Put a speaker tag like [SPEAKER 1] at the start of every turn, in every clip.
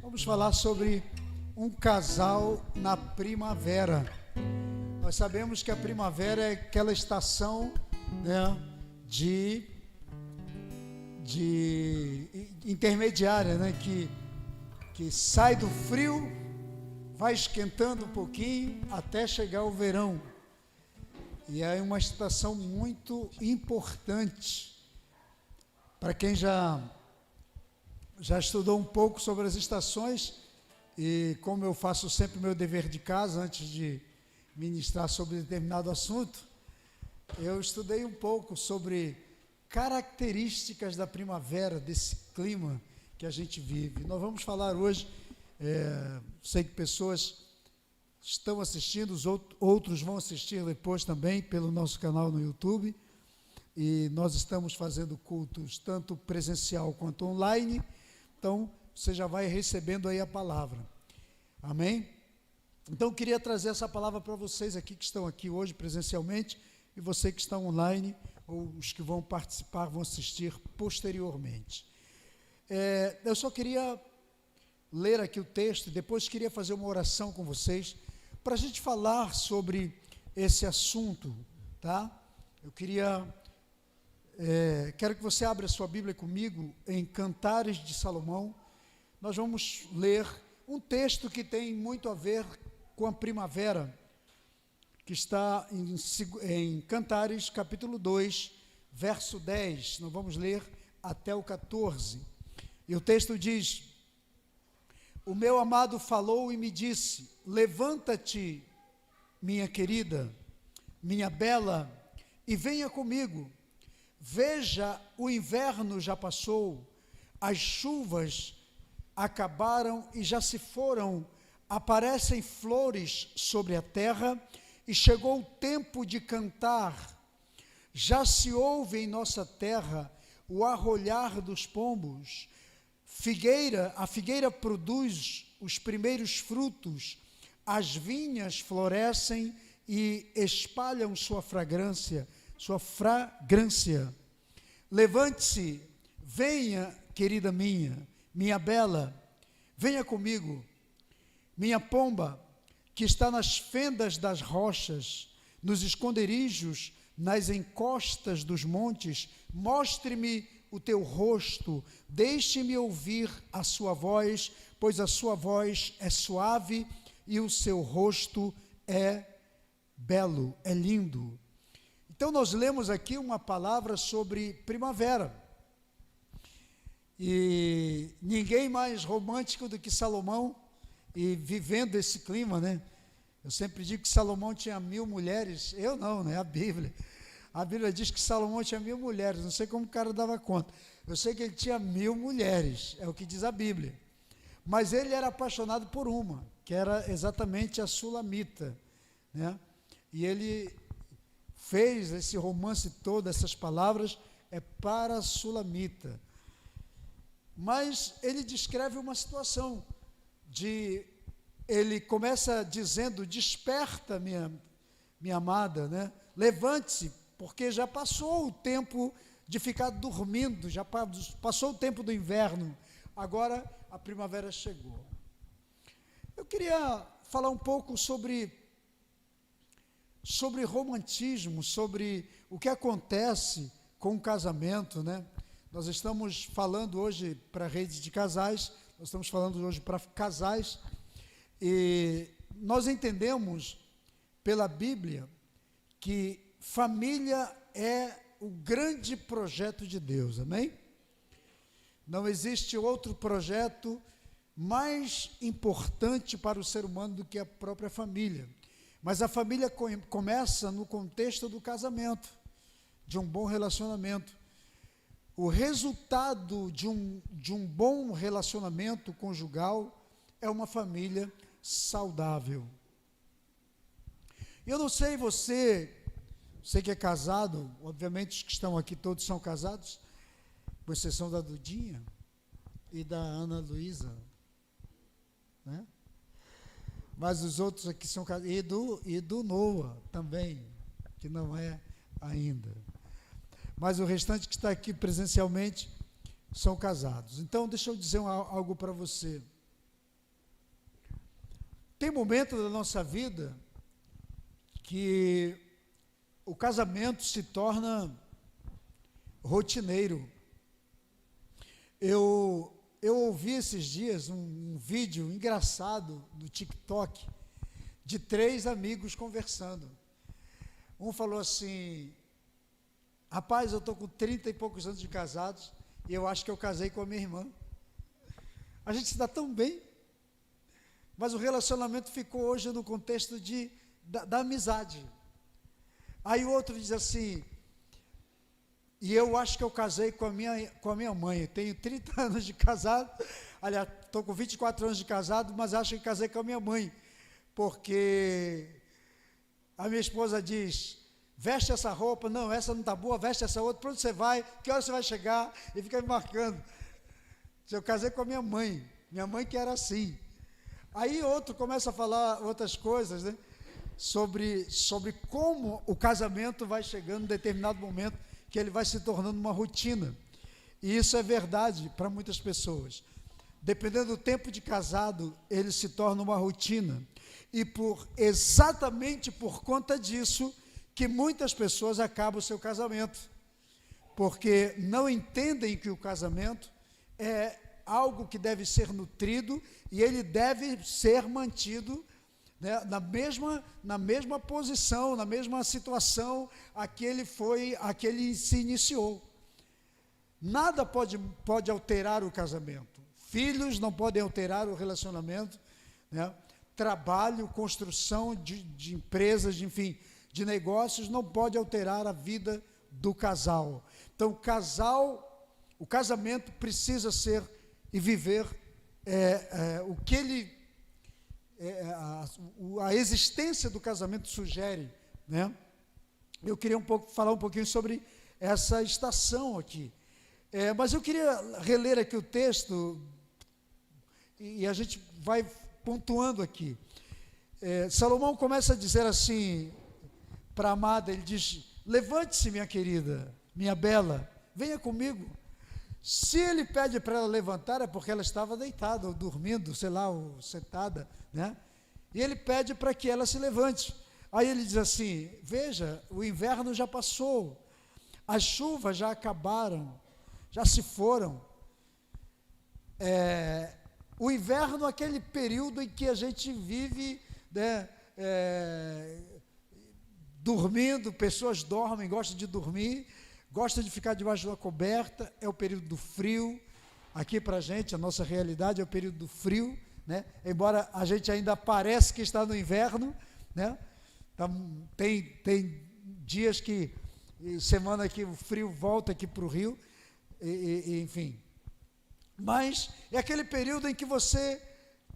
[SPEAKER 1] Vamos falar sobre um casal na primavera. Nós sabemos que a primavera é aquela estação, né, de intermediária, né, que sai do frio, vai esquentando um pouquinho até chegar o verão. E é uma estação muito importante para quem já estudou um pouco sobre as estações, e como eu faço sempre meu dever de casa antes de ministrar sobre determinado assunto, eu estudei um pouco sobre características da primavera, desse clima que a gente vive. Nós vamos falar hoje, sei que pessoas estão assistindo, outros vão assistir depois também pelo nosso canal no YouTube, e nós estamos fazendo cultos tanto presencial quanto online. Então, você já vai recebendo aí a palavra. Amém? Então, eu queria trazer essa palavra para vocês aqui, que estão aqui hoje presencialmente, e você que está online, ou os que vão participar, vão assistir posteriormente. Eu só queria ler aqui o texto, e depois queria fazer uma oração com vocês, para a gente falar sobre esse assunto, tá? Eu quero que você abra a sua Bíblia comigo em Cantares de Salomão. Nós vamos ler um texto que tem muito a ver com a primavera, que está em Cantares, capítulo 2, verso 10. Nós vamos ler até o 14. E o texto diz: O meu amado falou e me disse: levanta-te, minha querida, minha bela, e venha comigo. Veja, o inverno já passou, as chuvas acabaram e já se foram, aparecem flores sobre a terra, e chegou o tempo de cantar. Já se ouve em nossa terra o arrulhar dos pombos. A figueira produz os primeiros frutos, as vinhas florescem e espalham sua fragrância. Levante-se, venha, querida minha bela, venha comigo, minha pomba, que está nas fendas das rochas, nos esconderijos, nas encostas dos montes. Mostre-me o teu rosto, deixe-me ouvir a sua voz, pois a sua voz é suave e o seu rosto é belo, é lindo. Então nós lemos aqui uma palavra sobre primavera, e ninguém mais romântico do que Salomão, e vivendo esse clima, né? Eu sempre digo que Salomão tinha 1000 mulheres, eu não, né? A Bíblia diz que Salomão tinha 1000 mulheres, não sei como o cara dava conta, eu sei que ele tinha 1000 mulheres, é o que diz a Bíblia, mas ele era apaixonado por uma, que era exatamente a Sulamita, né? E ele fez esse romance todo, essas palavras, para a Sulamita. Mas ele descreve uma situação ele começa dizendo: desperta, minha amada, né? Levante-se, porque já passou o tempo de ficar dormindo, já passou o tempo do inverno, agora a primavera chegou. Eu queria falar um pouco sobre romantismo, sobre o que acontece com o casamento, né? Nós estamos falando hoje para a rede de casais, nós estamos falando hoje para casais, e nós entendemos pela Bíblia que família é o grande projeto de Deus, amém? Não existe outro projeto mais importante para o ser humano do que a própria família. Mas a família começa no contexto do casamento, de um bom relacionamento. O resultado de um bom relacionamento conjugal é uma família saudável. Eu não sei você que é casado, obviamente os que estão aqui todos são casados, com exceção da Dudinha e da Ana Luísa, né? Mas os outros aqui são casados, e do Noah também, que não é ainda. Mas o restante que está aqui presencialmente são casados. Então, deixa eu dizer algo para você. Tem momentos da nossa vida que o casamento se torna rotineiro. Eu ouvi esses dias um vídeo engraçado no TikTok de 3 amigos conversando. Um falou assim: rapaz, eu estou com 30 e poucos anos de casados e eu acho que eu casei com a minha irmã. A gente se dá tão bem, mas o relacionamento ficou hoje no contexto da amizade. Aí o outro diz assim: e eu acho que eu casei com a minha mãe. Tenho 30 anos de casado, aliás, estou com 24 anos de casado, mas acho que casei com a minha mãe, porque a minha esposa diz: veste essa roupa, não, essa não está boa, veste essa outra, para onde você vai, que hora você vai chegar, e fica me marcando. Eu casei com a minha mãe que era assim. Aí outro começa a falar outras coisas, né? Sobre como o casamento vai chegando em determinado momento, que ele vai se tornando uma rotina. E isso é verdade para muitas pessoas. Dependendo do tempo de casado, ele se torna uma rotina. E exatamente por conta disso, que muitas pessoas acabam o seu casamento. Porque não entendem que o casamento é algo que deve ser nutrido e ele deve ser mantido, né, na mesma posição, na mesma situação a que ele se iniciou. Nada pode alterar o casamento. Filhos não podem alterar o relacionamento, né? Trabalho, construção de empresas, enfim, de negócios, não pode alterar a vida do casal. Então, o casamento precisa ser e viver o que ele a existência do casamento sugere, né? Eu queria falar um pouquinho sobre essa estação aqui, mas eu queria reler aqui o texto e a gente vai pontuando aqui. Salomão começa a dizer assim para a amada, ele diz: levante-se, minha querida, minha bela, venha comigo. Se ele pede para ela levantar, é porque ela estava deitada, ou dormindo, sei lá, ou sentada, né? E ele pede para que ela se levante. Aí ele diz assim: veja, o inverno já passou, as chuvas já acabaram, já se foram. O inverno é aquele período em que a gente vive, né, dormindo, pessoas dormem, gostam de dormir, gosta de ficar debaixo da coberta, é o período do frio. Aqui para a gente, a nossa realidade é o período do frio, né? Embora a gente ainda pareça que está no inverno, né? Tem dias semana que o frio volta aqui para o Rio, enfim. Mas é aquele período em que você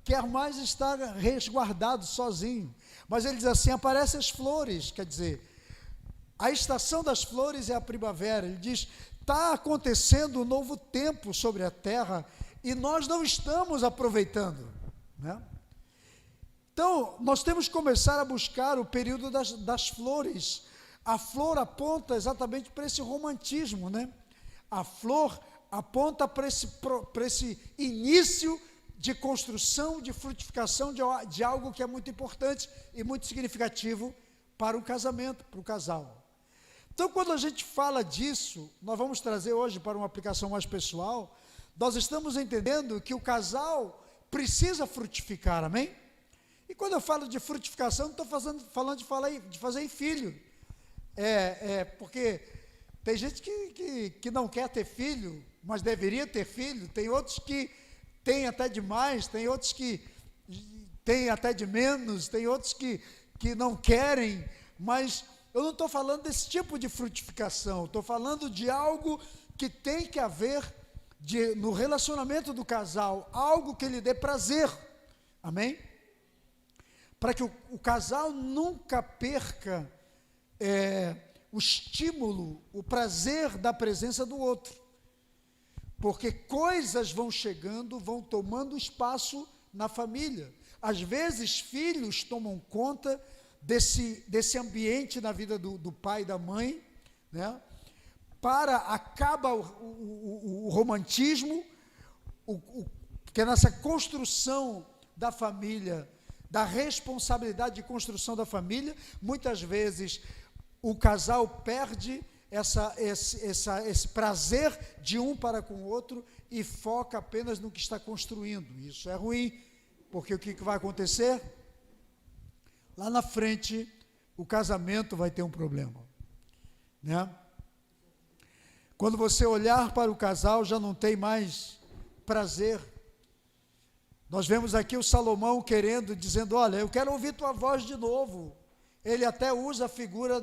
[SPEAKER 1] quer mais estar resguardado, sozinho. Mas ele diz assim: aparecem as flores, quer dizer, a estação das flores é a primavera. Ele diz: está acontecendo um novo tempo sobre a terra e nós não estamos aproveitando, né? Então, nós temos que começar a buscar o período das flores. A flor aponta exatamente para esse romantismo, né? A flor aponta para esse início de construção, de frutificação de algo que é muito importante e muito significativo para o casamento, para o casal. Então, quando a gente fala disso, nós vamos trazer hoje para uma aplicação mais pessoal, nós estamos entendendo que o casal precisa frutificar, amém? E quando eu falo de frutificação, não estou falando de fazer filho, porque tem gente que não quer ter filho, mas deveria ter filho, tem outros que têm até demais, tem outros que têm até de menos, tem outros que não querem, mas eu não estou falando desse tipo de frutificação, estou falando de algo que tem que haver no relacionamento do casal, algo que lhe dê prazer, amém? Para que o casal nunca perca o estímulo, o prazer da presença do outro, porque coisas vão chegando, vão tomando espaço na família. Às vezes filhos tomam conta desse ambiente na vida do pai e da mãe, né? Acaba o romantismo, que é nessa construção da família, da responsabilidade de construção da família. Muitas vezes o casal perde esse prazer de um para com o outro e foca apenas no que está construindo. Isso é ruim, porque o que vai acontecer? Lá na frente, o casamento vai ter um problema, né? Quando você olhar para o casal, já não tem mais prazer. Nós vemos aqui o Salomão dizendo, olha, eu quero ouvir tua voz de novo. Ele até usa a figura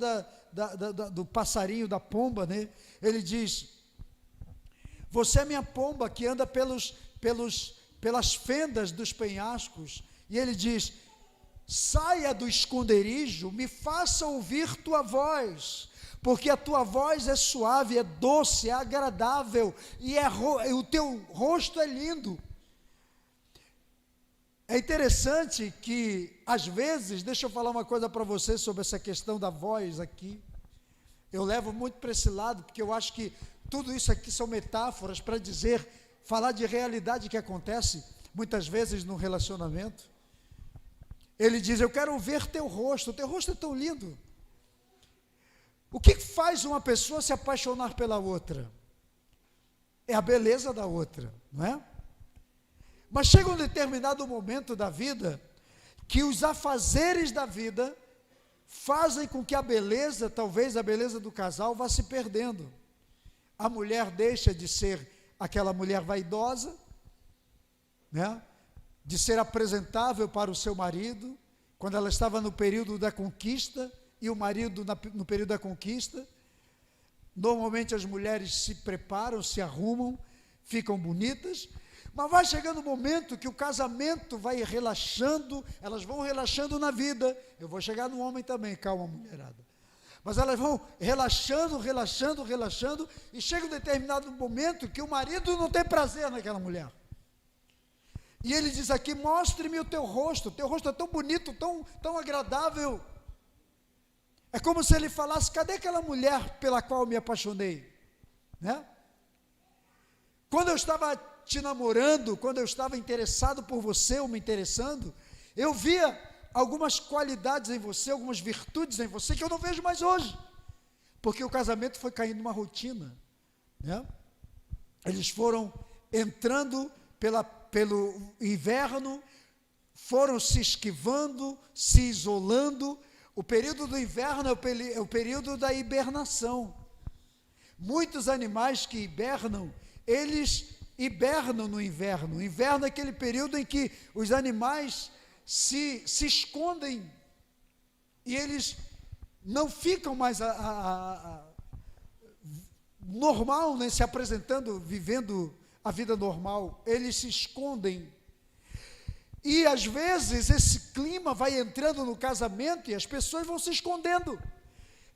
[SPEAKER 1] do passarinho, da pomba, né? Ele diz, você é minha pomba que anda pelas fendas dos penhascos. E ele diz, saia do esconderijo, me faça ouvir tua voz, porque a tua voz é suave, é doce, é agradável, e o teu rosto é lindo. É interessante que, às vezes, deixa eu falar uma coisa para você sobre essa questão da voz aqui. Eu levo muito para esse lado, porque eu acho que tudo isso aqui são metáforas para falar de realidade que acontece, muitas vezes, no relacionamento. Ele diz, eu quero ver teu rosto é tão lindo. O que faz uma pessoa se apaixonar pela outra? É a beleza da outra, não é? Mas chega um determinado momento da vida, que os afazeres da vida fazem com que a beleza, talvez a beleza do casal, vá se perdendo. A mulher deixa de ser aquela mulher vaidosa, né? De ser apresentável para o seu marido, quando ela estava no período da conquista, e o marido no período da conquista. Normalmente as mulheres se preparam, se arrumam, ficam bonitas, mas vai chegando um momento que o casamento vai relaxando, elas vão relaxando na vida. Eu vou chegar no homem também, calma, mulherada. Mas elas vão relaxando, e chega um determinado momento que o marido não tem prazer naquela mulher. E ele diz aqui, mostre-me o teu rosto é tão bonito, tão agradável. É como se ele falasse, cadê aquela mulher pela qual eu me apaixonei? Né? Quando eu estava te namorando, quando eu estava interessado por você, ou me interessando, eu via algumas qualidades em você, algumas virtudes em você, que eu não vejo mais hoje, porque o casamento foi caindo numa rotina, né? Eles foram entrando pelo inverno, foram se esquivando, se isolando. O período do inverno é o período da hibernação. Muitos animais que hibernam, eles hibernam no inverno. O inverno é aquele período em que os animais se escondem e eles não ficam mais normal, né, se apresentando, vivendo a vida normal. Eles se escondem. E às vezes esse clima vai entrando no casamento e as pessoas vão se escondendo.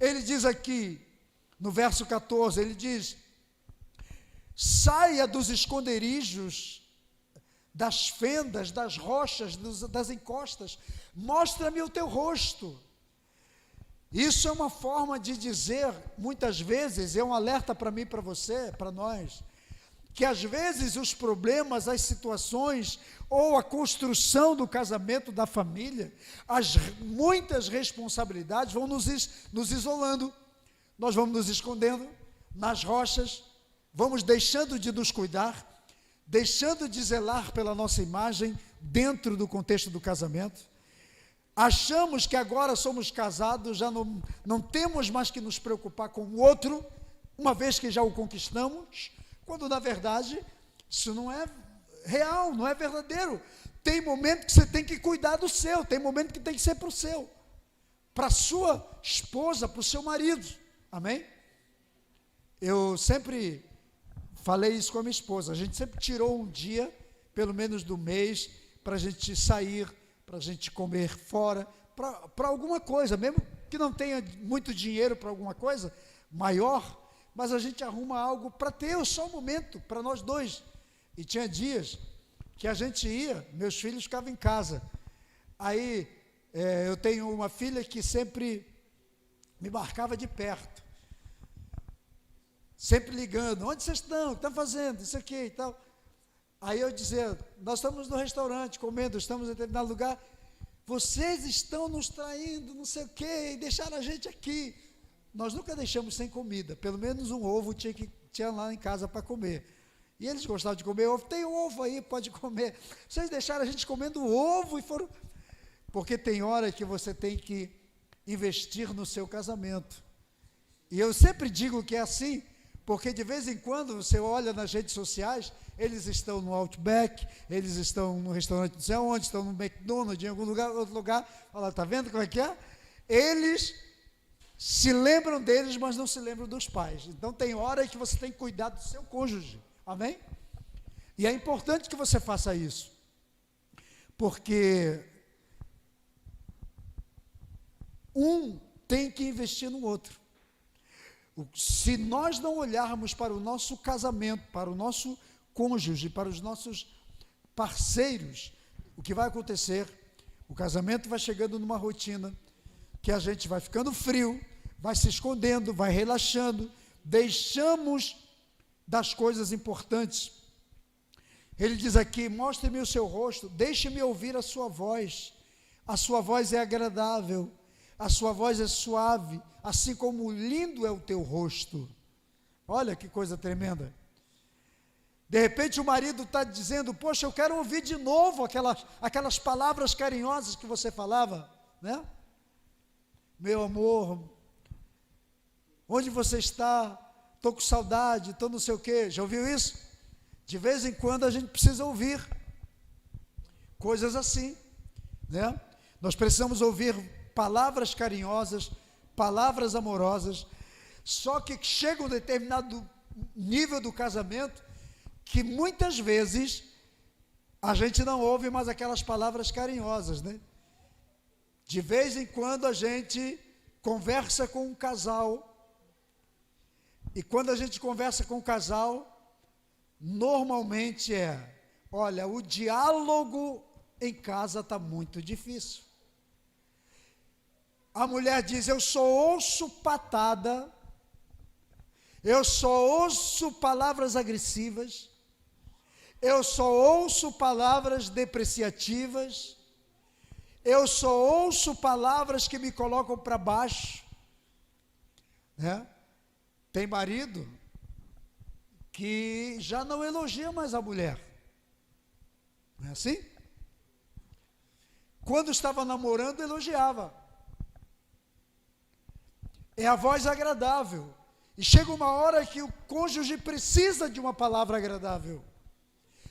[SPEAKER 1] Ele diz aqui, no verso 14, ele diz, saia dos esconderijos, das fendas, das rochas, das encostas, mostra-me o teu rosto. Isso é uma forma de dizer, muitas vezes, é um alerta para mim, para você, para nós, que às vezes os problemas, as situações, ou a construção do casamento, da família, muitas responsabilidades vão nos isolando. Nós vamos nos escondendo nas rochas, vamos deixando de nos cuidar, deixando de zelar pela nossa imagem dentro do contexto do casamento. Achamos que agora somos casados, já não temos mais que nos preocupar com o outro, uma vez que já o conquistamos, quando na verdade isso não é real, não é verdadeiro. Tem momento que você tem que cuidar do seu, tem momento que tem que ser para o seu, para a sua esposa, para o seu marido, amém? Eu sempre falei isso com a minha esposa, a gente sempre tirou um dia, pelo menos do mês, para a gente sair, para a gente comer fora, para alguma coisa, mesmo que não tenha muito dinheiro para alguma coisa maior, mas a gente arruma algo para ter só um momento, para nós dois. E tinha dias que a gente ia, meus filhos ficavam em casa. Aí eu tenho uma filha que sempre me marcava de perto, sempre ligando, onde vocês estão, o que estão fazendo, isso aqui e tal. Aí eu dizia, nós estamos no restaurante comendo, estamos em determinado lugar, vocês estão nos traindo, não sei o quê, e deixaram a gente aqui. Nós nunca deixamos sem comida, pelo menos um ovo tinha lá em casa para comer. E eles gostavam de comer ovo, tem ovo aí, pode comer. Vocês deixaram a gente comendo ovo e foram... Porque tem hora que você tem que investir no seu casamento. E eu sempre digo que é assim, porque de vez em quando você olha nas redes sociais, eles estão no Outback, eles estão no restaurante não sei onde, estão no McDonald's, em algum lugar, outro lugar. Olha lá, está vendo como é que é? Eles se lembram deles, mas não se lembram dos pais. Então tem hora que você tem que cuidar do seu cônjuge. Amém? E é importante que você faça isso, porque um tem que investir no outro. Se nós não olharmos para o nosso casamento, para o nosso cônjuge, para os nossos parceiros, o que vai acontecer? O casamento vai chegando numa rotina que a gente vai ficando frio, vai se escondendo, vai relaxando, deixamos das coisas importantes. Ele diz aqui: mostre-me o seu rosto, deixe-me ouvir a sua voz é agradável, a sua voz é suave, assim como lindo é o teu rosto. Olha que coisa tremenda. De repente o marido está dizendo: poxa, eu quero ouvir de novo aquelas palavras carinhosas que você falava, né? Meu amor, onde você está? Estou com saudade, estou não sei o quê. Já ouviu isso? De vez em quando a gente precisa ouvir coisas assim, né? Nós precisamos ouvir palavras carinhosas, palavras amorosas. Só que chega um determinado nível do casamento que muitas vezes a gente não ouve mais aquelas palavras carinhosas, né? De vez em quando a gente conversa com um casal, e quando a gente conversa com um casal, normalmente olha, o diálogo em casa está muito difícil. A mulher diz: eu só ouço patada, eu só ouço palavras agressivas, eu só ouço palavras depreciativas, eu só ouço palavras que me colocam para baixo, né? Tem marido que já não elogia mais a mulher, não é assim? Quando estava namorando, elogiava. É a voz agradável. E chega uma hora que o cônjuge precisa de uma palavra agradável.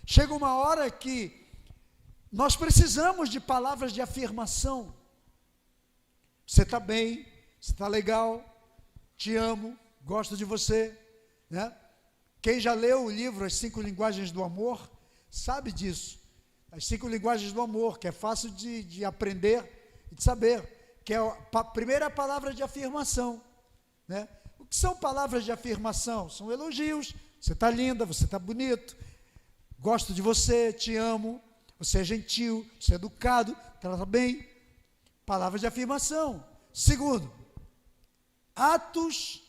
[SPEAKER 1] Chega uma hora que nós precisamos de palavras de afirmação. Você está bem, você está legal, te amo, gosto de você, né? Quem já leu o livro As 5 Linguagens do Amor, sabe disso. As 5 linguagens do amor, que é fácil de aprender e de saber, que é a primeira palavra de afirmação, né? O que são palavras de afirmação? São elogios. Você está linda, você está bonito, gosto de você, te amo, você é gentil, você é educado, trata bem. Palavras de afirmação. Segundo, atos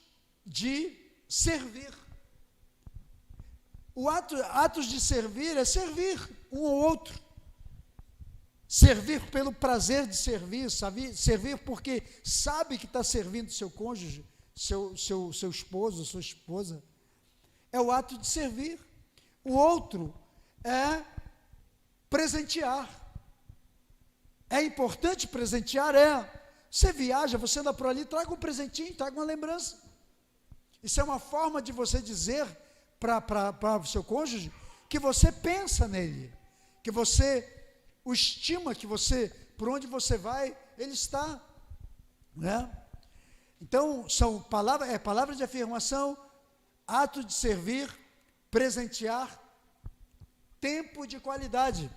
[SPEAKER 1] de servir. Atos de servir é servir um ao outro. Servir pelo prazer de servir, servir porque sabe que está servindo seu cônjuge, seu esposo, sua esposa. É o ato de servir. O outro é presentear. É importante presentear? Você viaja, você anda por ali, traga um presentinho, traga uma lembrança. Isso é uma forma de você dizer para o seu cônjuge que você pensa nele, que você o estima, que você, por onde você vai, ele está, né? Então, são palavras de afirmação, ato de servir, presentear, tempo de qualidade.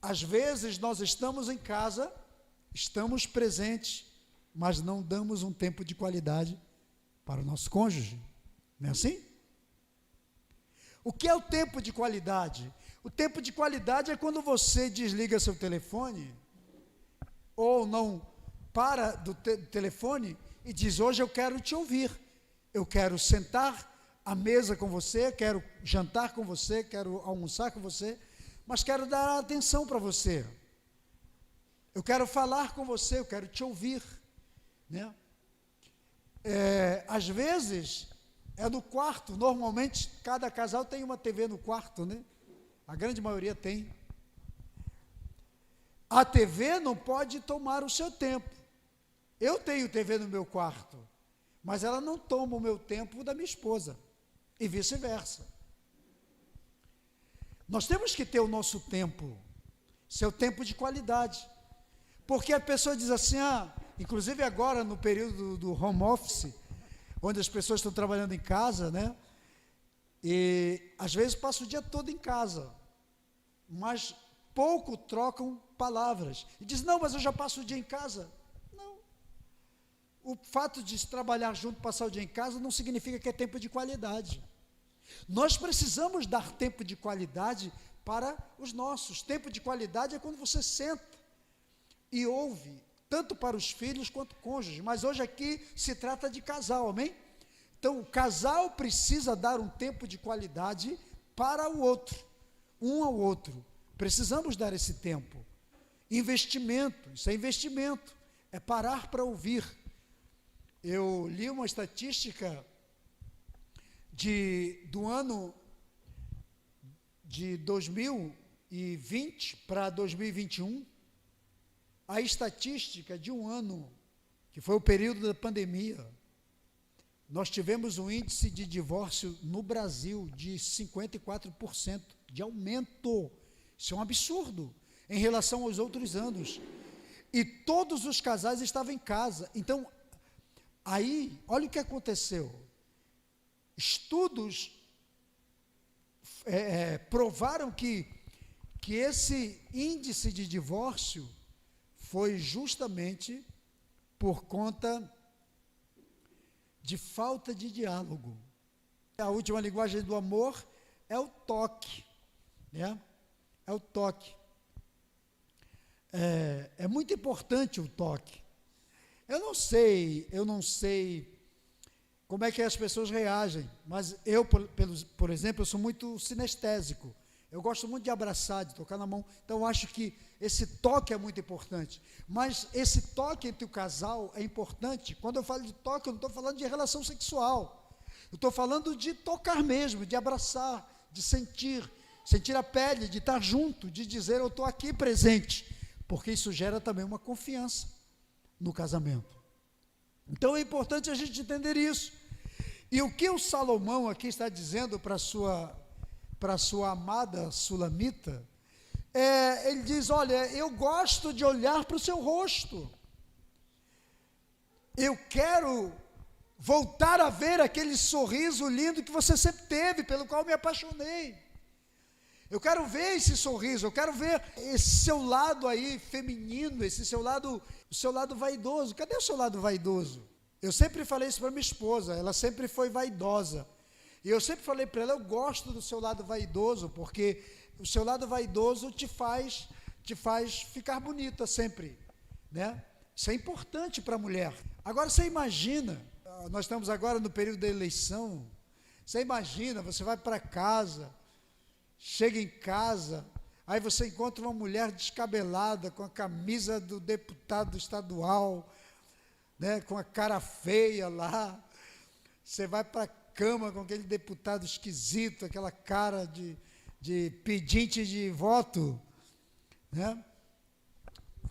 [SPEAKER 1] Às vezes nós estamos em casa, estamos presentes, mas não damos um tempo de qualidade para o nosso cônjuge. Não é assim? O que é o tempo de qualidade? O tempo de qualidade é quando você desliga seu telefone, ou não para do telefone e diz: hoje eu quero te ouvir, eu quero sentar à mesa com você, quero jantar com você, quero almoçar com você, mas quero dar atenção para você. Eu quero falar com você, eu quero te ouvir, né? Às vezes, é no quarto. Normalmente, cada casal tem uma TV no quarto, né? A grande maioria tem. A TV não pode tomar o seu tempo. Eu tenho TV no meu quarto, mas ela não toma o meu tempo da minha esposa, e vice-versa. Nós temos que ter o nosso tempo, seu tempo de qualidade, porque a pessoa diz assim, inclusive agora no período do home office, onde as pessoas estão trabalhando em casa, né? E às vezes passa o dia todo em casa, mas pouco trocam palavras. E diz, não, mas eu já passo o dia em casa. Não. O fato de se trabalhar junto, passar o dia em casa, não significa que é tempo de qualidade. Nós precisamos dar tempo de qualidade para os nossos. Tempo de qualidade é quando você senta e ouve, tanto para os filhos quanto cônjuges. Mas hoje aqui se trata de casal, amém? Então, o casal precisa dar um tempo de qualidade para o outro, um ao outro. Precisamos dar esse tempo. Investimento, isso é investimento, é parar para ouvir. Eu li uma estatística do ano de 2020 para 2021, a estatística de um ano, que foi o período da pandemia, nós tivemos um índice de divórcio no Brasil de 54% de aumento. Isso é um absurdo em relação aos outros anos. E todos os casais estavam em casa. Então, aí, olha o que aconteceu. Estudos provaram que esse índice de divórcio foi justamente por conta de falta de diálogo. A última linguagem do amor é o toque, né? É o toque. É muito importante o toque. Eu não sei como é que as pessoas reagem, mas eu, por exemplo, eu sou muito sinestésico. Eu gosto muito de abraçar, de tocar na mão. Então, eu acho que esse toque é muito importante. Mas esse toque entre o casal é importante. Quando eu falo de toque, eu não estou falando de relação sexual. Eu estou falando de tocar mesmo, de abraçar, de sentir a pele, de estar junto, de dizer eu estou aqui presente. Porque isso gera também uma confiança no casamento. Então, é importante a gente entender isso. E o que o Salomão aqui está dizendo para a sua amada Sulamita, ele diz, olha, eu gosto de olhar para o seu rosto, eu quero voltar a ver aquele sorriso lindo que você sempre teve, pelo qual me apaixonei, eu quero ver esse sorriso, eu quero ver esse seu lado aí feminino, o seu lado vaidoso. Cadê o seu lado vaidoso? Eu sempre falei isso para minha esposa, ela sempre foi vaidosa, e eu sempre falei para ela, eu gosto do seu lado vaidoso, porque o seu lado vaidoso te faz ficar bonita sempre, né? Isso é importante para a mulher. Agora você imagina, nós estamos agora no período da eleição, você imagina, você vai para casa, chega em casa, aí você encontra uma mulher descabelada, com a camisa do deputado estadual, né, com a cara feia lá, você vai para a cama com aquele deputado esquisito, aquela cara de pedinte de voto, né?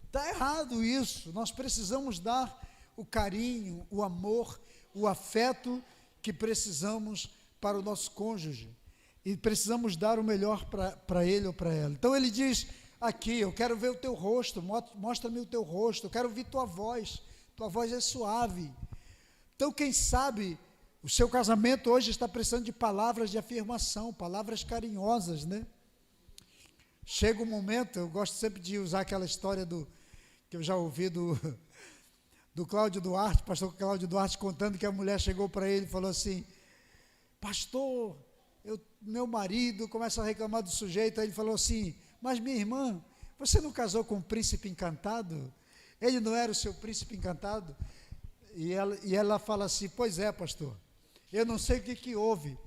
[SPEAKER 1] Está errado isso. Nós precisamos dar o carinho, o amor, o afeto que precisamos para o nosso cônjuge, e precisamos dar o melhor para ele ou para ela. Então ele diz aqui, eu quero ver o teu rosto, mostra-me o teu rosto, eu quero ouvir tua voz é suave. Então, quem sabe o seu casamento hoje está precisando de palavras de afirmação, palavras carinhosas, né? Chega um momento, eu gosto sempre de usar aquela história que eu já ouvi do Cláudio Duarte, pastor Cláudio Duarte, contando que a mulher chegou para ele e falou assim, pastor, meu marido começa a reclamar do sujeito, aí ele falou assim, mas minha irmã, você não casou com um príncipe encantado? Ele não era o seu príncipe encantado? E ela fala assim, pois é, pastor, eu não sei o que houve,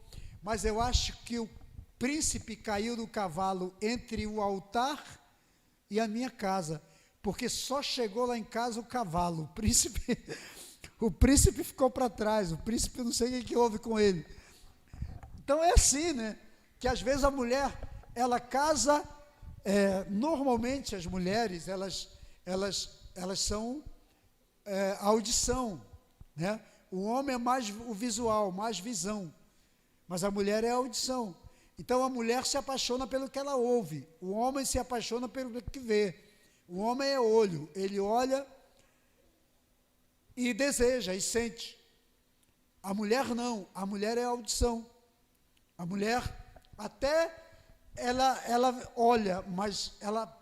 [SPEAKER 1] mas eu acho que príncipe caiu do cavalo entre o altar e a minha casa, porque só chegou lá em casa o cavalo. O príncipe ficou para trás, o príncipe não sei o que houve com ele. Então é assim, né? Que às vezes a mulher, ela casa, normalmente as mulheres, elas são a audição, né? O homem é mais o visual, mais visão, mas a mulher é a audição. Então a mulher se apaixona pelo que ela ouve, o homem se apaixona pelo que vê. O homem é olho, ele olha e deseja e sente. A mulher não, a mulher é a audição. A mulher até ela olha, mas ela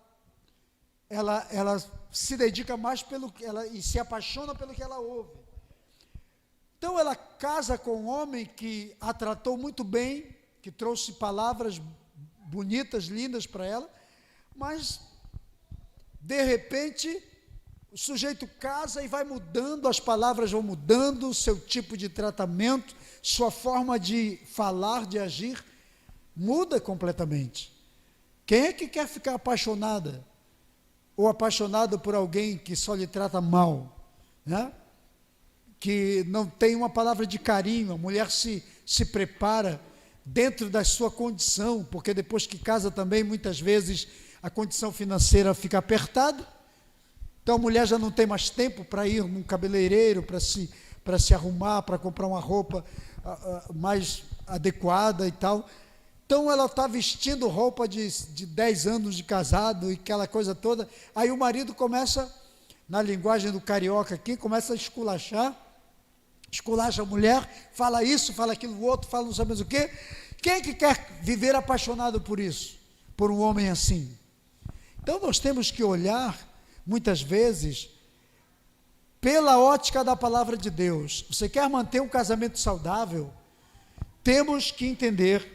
[SPEAKER 1] se dedica mais pelo que ela e se apaixona pelo que ela ouve. Então ela casa com um homem que a tratou muito bem, que trouxe palavras bonitas, lindas para ela, mas de repente o sujeito casa e vai mudando, as palavras vão mudando, o seu tipo de tratamento, sua forma de falar, de agir, muda completamente. Quem é que quer ficar apaixonada? Ou apaixonado por alguém que só lhe trata mal, né? Que não tem uma palavra de carinho. A mulher se prepara dentro da sua condição, porque depois que casa também, muitas vezes, a condição financeira fica apertada, então a mulher já não tem mais tempo para ir num cabeleireiro, para se arrumar, para comprar uma roupa mais adequada e tal. Então ela está vestindo roupa de 10 anos de casado e aquela coisa toda. Aí o marido começa, na linguagem do carioca aqui, começa a esculacha a mulher, fala isso, fala aquilo, o outro, fala não sabe mais o quê. Quem é que quer viver apaixonado por isso? Por um homem assim? Então nós temos que olhar, muitas vezes, pela ótica da palavra de Deus. Você quer manter um casamento saudável? Temos que entender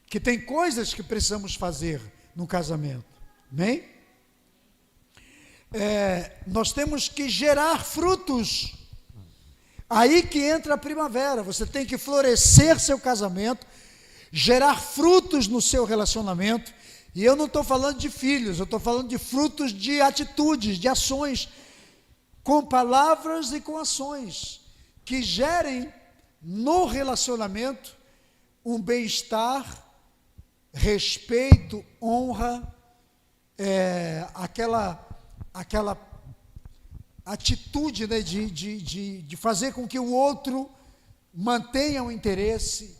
[SPEAKER 1] que tem coisas que precisamos fazer no casamento, amém? Nós temos que gerar frutos, aí que entra a primavera. Você tem que florescer seu casamento, gerar frutos no seu relacionamento, e eu não estou falando de filhos, eu estou falando de frutos de atitudes, de ações, com palavras e com ações, que gerem no relacionamento um bem-estar, respeito, honra, aquela atitude, né, de fazer com que o outro mantenha o interesse,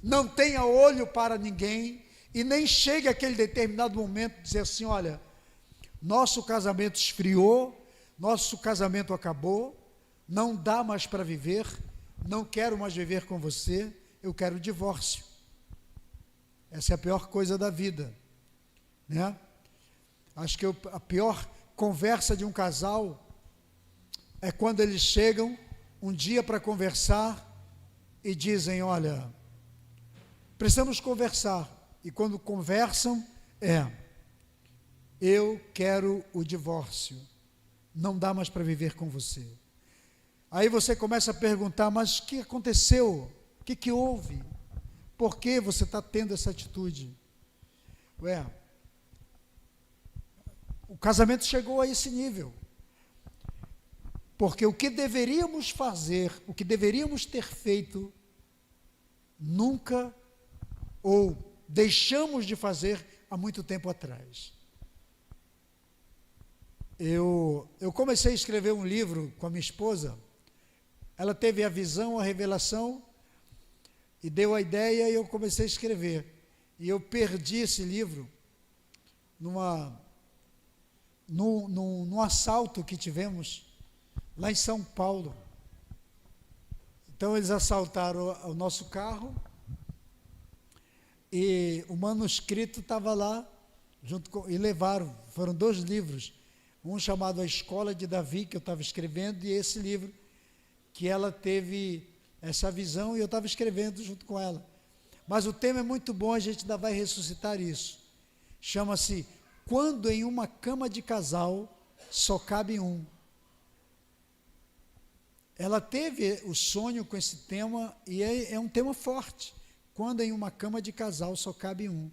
[SPEAKER 1] não tenha olho para ninguém, e nem chegue aquele determinado momento de dizer assim: olha, nosso casamento esfriou, nosso casamento acabou, não dá mais para viver, não quero mais viver com você, eu quero o divórcio. Essa é a pior coisa da vida, né? Acho que a pior conversa de um casal é quando eles chegam um dia para conversar e dizem: olha, precisamos conversar. E quando conversam, eu quero o divórcio, não dá mais para viver com você. Aí você começa a perguntar: mas o que aconteceu? O que houve? Por que você está tendo essa atitude? O casamento chegou a esse nível, porque o que deveríamos fazer, o que deveríamos ter feito, nunca, ou deixamos de fazer há muito tempo atrás. Eu comecei a escrever um livro com a minha esposa. Ela teve a visão, a revelação, e deu a ideia, e eu comecei a escrever. E eu perdi esse livro num assalto que tivemos lá em São Paulo. Então eles assaltaram o nosso carro, e o manuscrito estava lá, e levaram. Foram 2 livros, um chamado A Escola de Davi, que eu estava escrevendo, e esse livro, que ela teve essa visão, e eu estava escrevendo junto com ela. Mas o tema é muito bom, a gente ainda vai ressuscitar isso. Chama-se Quando em uma Cama de Casal Só Cabe Um. Ela teve o sonho com esse tema, e é um tema forte. quando em uma cama de casal só cabe um.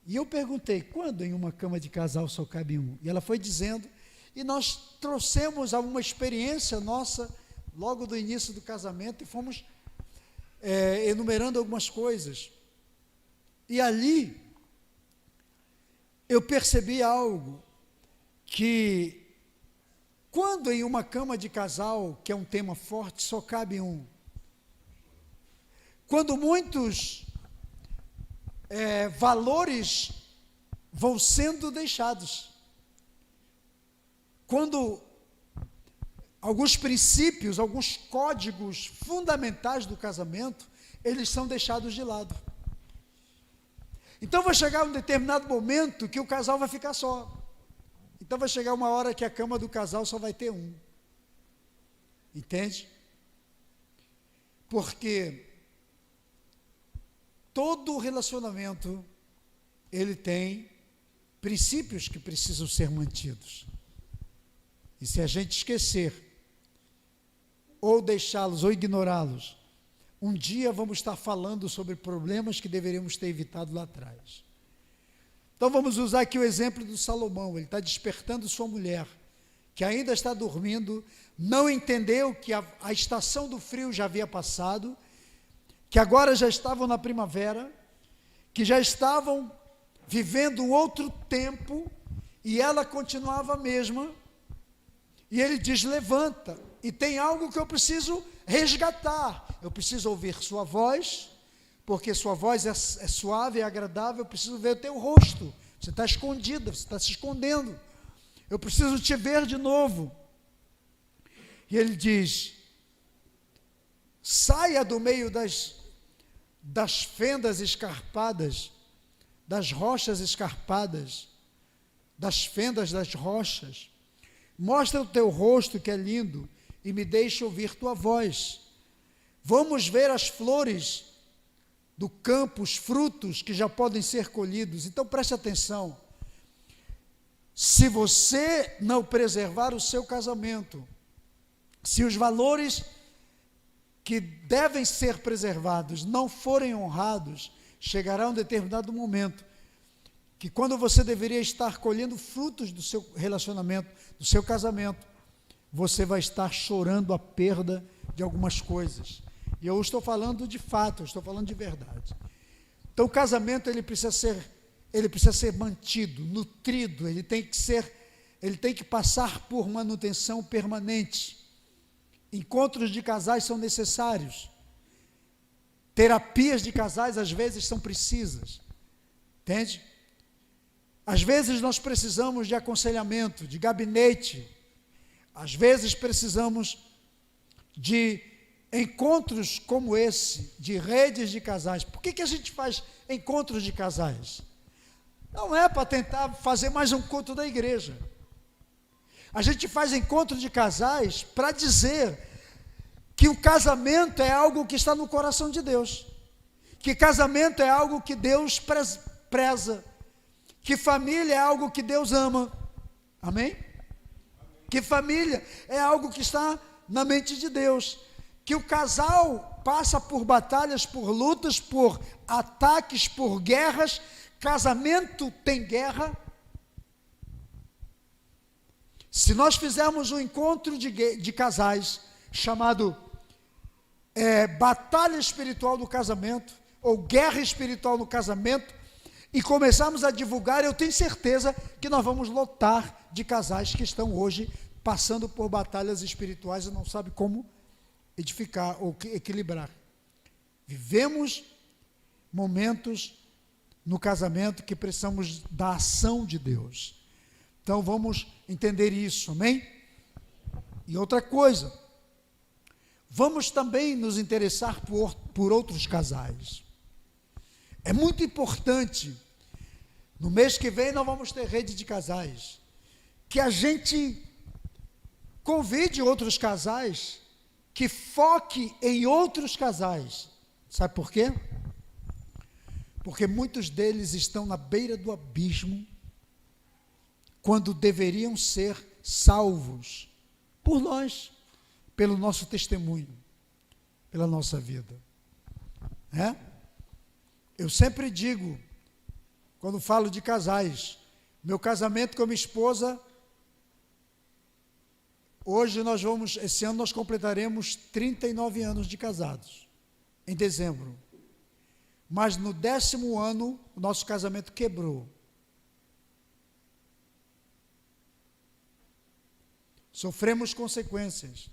[SPEAKER 1] E eu perguntei, quando em uma cama de casal só cabe um? E ela foi dizendo, e nós trouxemos alguma experiência nossa, logo do início do casamento, e fomos enumerando algumas coisas. E ali, eu percebi algo, que quando em uma cama de casal, que é um tema forte, só cabe um. Quando muitos valores vão sendo deixados. Quando alguns princípios, alguns códigos fundamentais do casamento, eles são deixados de lado. Então vai chegar um determinado momento que o casal vai ficar só. Então vai chegar uma hora que a cama do casal só vai ter um. Entende? Porque todo relacionamento, ele tem princípios que precisam ser mantidos. E se a gente esquecer, ou deixá-los, ou ignorá-los, um dia vamos estar falando sobre problemas que deveríamos ter evitado lá atrás. Então vamos usar aqui o exemplo do Salomão. Ele está despertando sua mulher, que ainda está dormindo, não entendeu que a estação do frio já havia passado, que agora já estavam na primavera, que já estavam vivendo um outro tempo, e ela continuava a mesma, e ele diz, levanta, e tem algo que eu preciso resgatar, eu preciso ouvir sua voz, porque sua voz é suave, é agradável, eu preciso ver o teu rosto, você está escondida, você está se escondendo, eu preciso te ver de novo. E ele diz, saia do meio das fendas escarpadas, das rochas escarpadas, das fendas das rochas, mostra o teu rosto que é lindo, e me deixa ouvir tua voz. Vamos ver as flores do campo, os frutos que já podem ser colhidos. Então preste atenção, se você não preservar o seu casamento, se os valores que devem ser preservados não forem honrados, chegará um determinado momento, que quando você deveria estar colhendo frutos do seu relacionamento, do seu casamento, você vai estar chorando a perda de algumas coisas. E eu estou falando de fato, eu estou falando de verdade. Então o casamento ele precisa ser mantido, nutrido, ele tem que passar por manutenção permanente. Encontros de casais são necessários. Terapias de casais às vezes são precisas. Entende? Às vezes nós precisamos de aconselhamento, de gabinete. Às vezes precisamos de encontros como esse, de redes de casais. Por que a gente faz encontros de casais? Não é para tentar fazer mais um culto da igreja. A gente faz encontro de casais para dizer que o casamento é algo que está no coração de Deus, que casamento é algo que Deus preza, que família é algo que Deus ama, amém? Que família é algo que está na mente de Deus, que o casal passa por batalhas, por lutas, por ataques, por guerras. Casamento tem guerra. Se nós fizermos um encontro de casais chamado batalha espiritual do casamento, ou guerra espiritual no casamento, e começarmos a divulgar, eu tenho certeza que nós vamos lotar de casais que estão hoje passando por batalhas espirituais e não sabem como edificar ou equilibrar. Vivemos momentos no casamento que precisamos da ação de Deus. Então vamos entender isso, amém? E outra coisa, vamos também nos interessar por outros casais. É muito importante, no mês que vem nós vamos ter rede de casais, que a gente convide outros casais, que foque em outros casais. Sabe por quê? Porque muitos deles estão na beira do abismo, quando deveriam ser salvos por nós, pelo nosso testemunho, pela nossa vida. né? Eu sempre digo, quando falo de casais, meu casamento com a minha esposa, esse ano nós completaremos 39 anos de casados, em dezembro. Mas no 10º ano, o nosso casamento quebrou. Sofremos consequências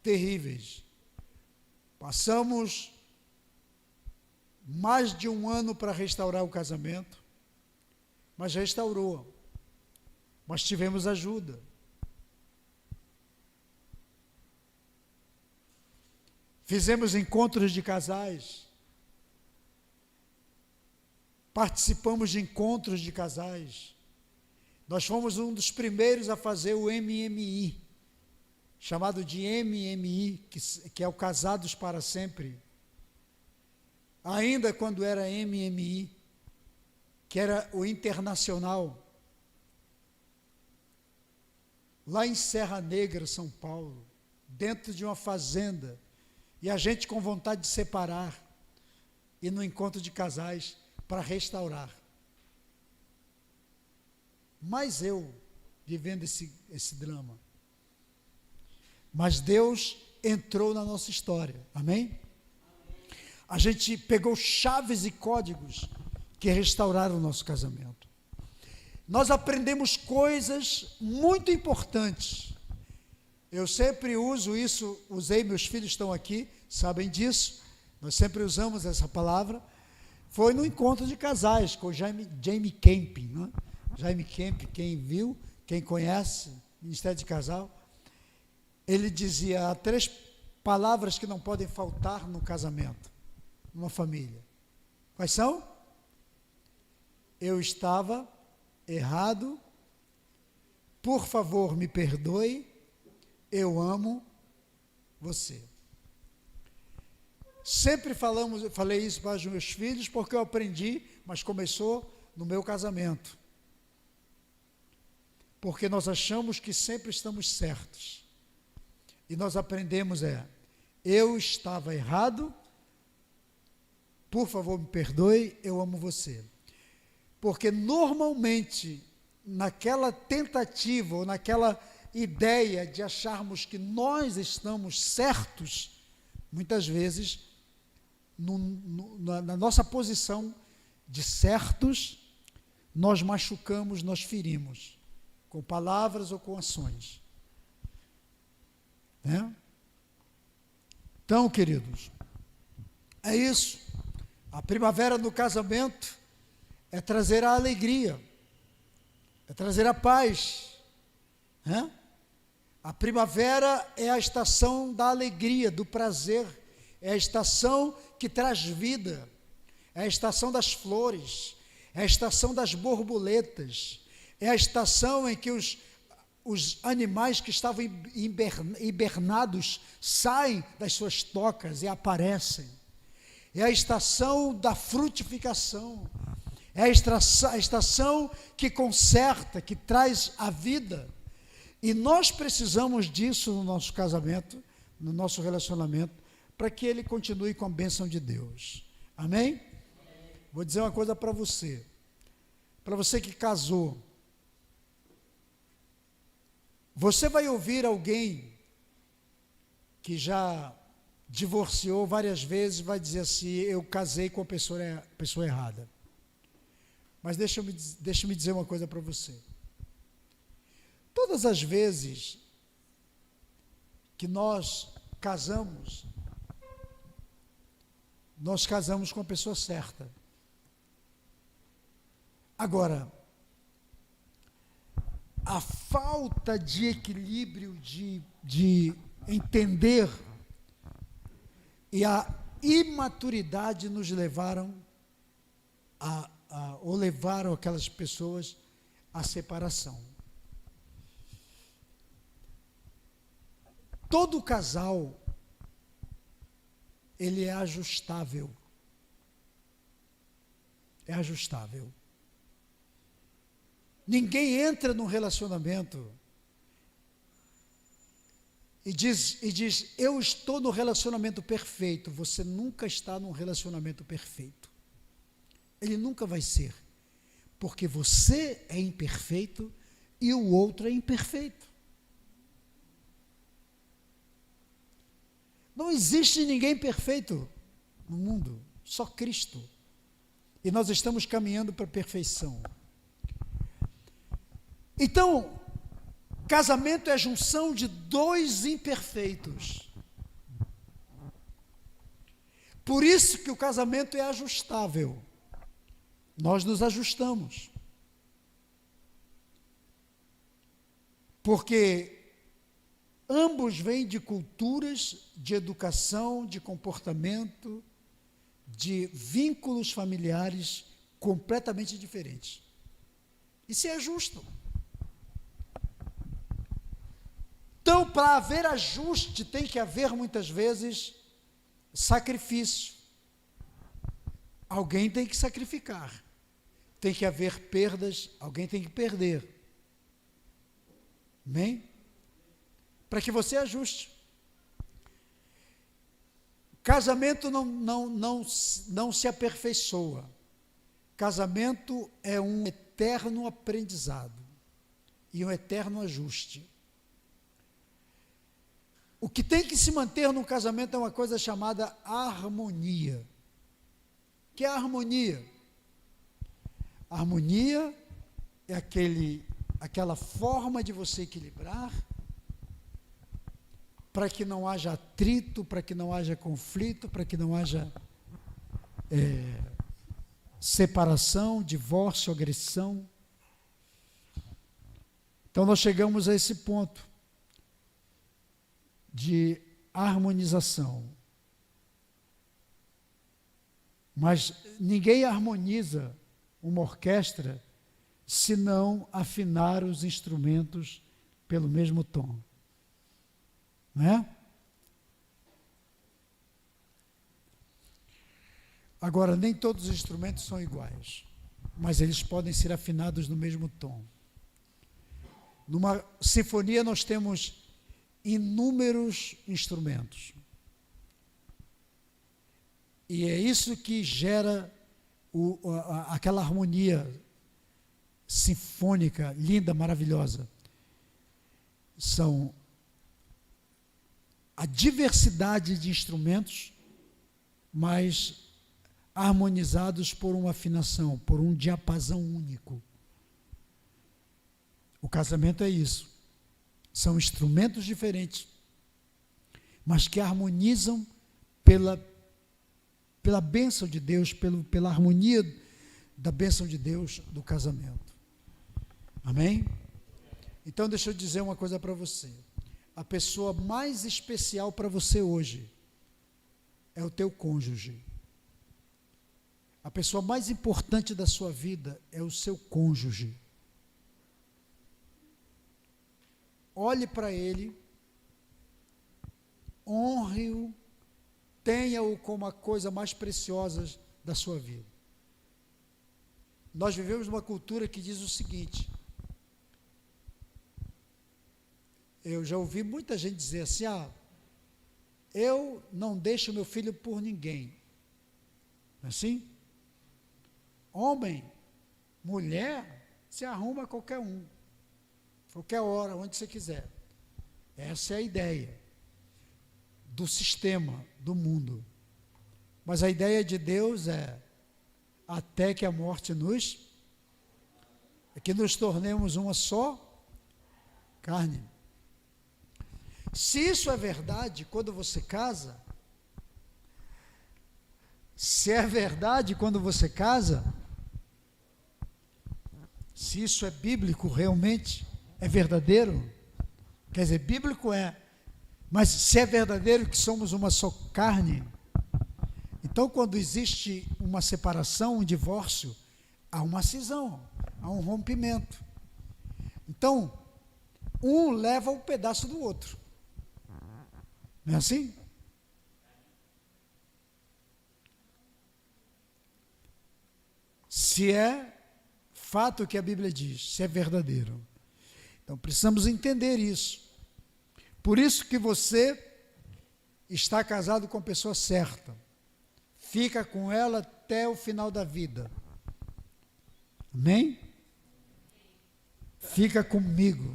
[SPEAKER 1] terríveis. Passamos mais de um ano para restaurar o casamento, mas restaurou. Mas tivemos ajuda. Fizemos encontros de casais. Participamos de encontros de casais. Nós fomos um dos primeiros a fazer o MMI, chamado de MMI, que é o Casados para Sempre. Ainda quando era MMI, que era o internacional, lá em Serra Negra, São Paulo, dentro de uma fazenda, e a gente com vontade de separar, e no encontro de casais para restaurar. Mas eu, vivendo esse drama. Mas Deus entrou na nossa história, amém? A gente pegou chaves e códigos que restauraram o nosso casamento. Nós aprendemos coisas muito importantes. Eu sempre uso isso, meus filhos estão aqui, sabem disso, nós sempre usamos essa palavra. Foi no encontro de casais com o Jamie Camp, né? Jaime Kemp, quem viu, quem conhece, Ministério de Casal, ele dizia: há 3 palavras que não podem faltar no casamento, numa família. Quais são? Eu estava errado, por favor me perdoe, eu amo você. Sempre falei isso para os meus filhos, porque eu aprendi, mas começou no meu casamento. Porque nós achamos que sempre estamos certos. E nós aprendemos eu estava errado, por favor me perdoe, eu amo você. Porque normalmente, naquela tentativa, ou naquela ideia de acharmos que nós estamos certos, muitas vezes, na nossa posição de certos, nós machucamos, nós ferimos, com palavras ou com ações. Né? Então, queridos, é isso. A primavera no casamento é trazer a alegria, é trazer a paz. Né? A primavera é a estação da alegria, do prazer, é a estação que traz vida, é a estação das flores, é a estação das borboletas, é a estação em que os animais que estavam hibernados saem das suas tocas e aparecem. É a estação da frutificação. É a estação que conserta, que traz a vida. E nós precisamos disso no nosso casamento, no nosso relacionamento, para que ele continue com a bênção de Deus. Amém? Vou dizer uma coisa para você. Para você que casou, você vai ouvir alguém que já divorciou várias vezes, vai dizer assim: eu casei com a pessoa errada. Mas deixa-me dizer uma coisa para você. Todas as vezes que nós casamos com a pessoa certa. Agora, a falta de equilíbrio, de entender, e a imaturidade nos levaram ou levaram aquelas pessoas à separação. Todo casal, ele é ajustável. É ajustável. Ninguém entra num relacionamento e diz, eu estou no relacionamento perfeito. Você nunca está num relacionamento perfeito. Ele nunca vai ser. Porque você é imperfeito e o outro é imperfeito. Não existe ninguém perfeito no mundo, só Cristo. E nós estamos caminhando para a perfeição. Então, casamento é a junção de dois imperfeitos. Por isso que o casamento é ajustável. Nós nos ajustamos. Porque ambos vêm de culturas, de educação, de comportamento, de vínculos familiares completamente diferentes. Isso é justo. Então, para haver ajuste, tem que haver muitas vezes sacrifício. Alguém tem que sacrificar. Tem que haver perdas, alguém tem que perder. Amém? Para que você ajuste. Casamento não se aperfeiçoa. Casamento é um eterno aprendizado e um eterno ajuste. O que tem que se manter no casamento é uma coisa chamada harmonia. O que é a harmonia? A harmonia é aquela forma de você equilibrar para que não haja atrito, para que não haja conflito, para que não haja separação, divórcio, agressão. Então nós chegamos a esse ponto de harmonização. Mas ninguém harmoniza uma orquestra se não afinar os instrumentos pelo mesmo tom. Não é? Agora, nem todos os instrumentos são iguais, mas eles podem ser afinados no mesmo tom. Numa sinfonia nós temos inúmeros instrumentos. E é isso que gera aquela harmonia sinfônica, linda, maravilhosa. São a diversidade de instrumentos, mas harmonizados por uma afinação, por um diapasão único. O casamento é isso. São instrumentos diferentes, mas que harmonizam pela bênção de Deus, pela harmonia da bênção de Deus do casamento. Amém? Então deixa eu dizer uma coisa para você. A pessoa mais especial para você hoje é o teu cônjuge. A pessoa mais importante da sua vida é o seu cônjuge. Olhe para ele, honre-o, tenha-o como a coisa mais preciosa da sua vida. Nós vivemos numa cultura que diz o seguinte: eu já ouvi muita gente dizer assim, eu não deixo meu filho por ninguém. Não é assim? Homem, mulher, se arruma qualquer um, qualquer hora, onde você quiser. Essa é a ideia do sistema, do mundo. Mas a ideia de Deus é até que a morte que nos tornemos uma só carne. Se isso é verdade, quando você casa, se isso é bíblico realmente, é verdadeiro, quer dizer, bíblico é, mas se é verdadeiro que somos uma só carne, então quando existe uma separação, um divórcio, há uma cisão, há um rompimento. Então, um leva um pedaço do outro. Não é assim? Se é fato o que a Bíblia diz, se é verdadeiro. Então precisamos entender isso. Por isso que você está casado com a pessoa certa. Fica com ela até o final da vida. Amém? Fica comigo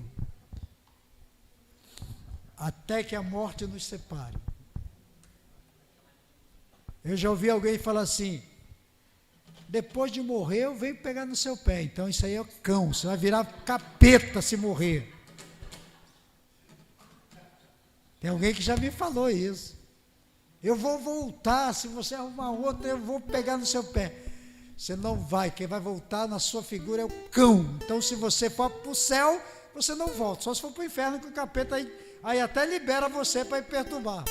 [SPEAKER 1] até que a morte nos separe. Eu já ouvi alguém falar assim: depois de morrer eu venho pegar no seu pé. Então isso aí é cão, você vai virar capeta se morrer. Tem alguém que já me falou isso. Eu vou voltar, se você arrumar outra, eu vou pegar no seu pé. Você não vai, quem vai voltar na sua figura é o cão. Então se você for para o céu, você não volta. Só se for para o inferno, que o capeta aí até libera você para ir perturbar.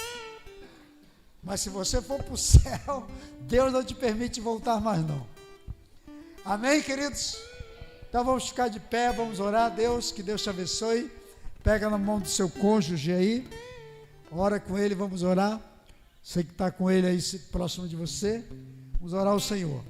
[SPEAKER 1] Mas se você for para o céu, Deus não te permite voltar mais não. Amém, queridos? Então vamos ficar de pé, vamos orar. Deus, que Deus te abençoe. Pega na mão do seu cônjuge aí, ora com ele, vamos orar. Você que está com ele aí próximo de você, vamos orar ao Senhor.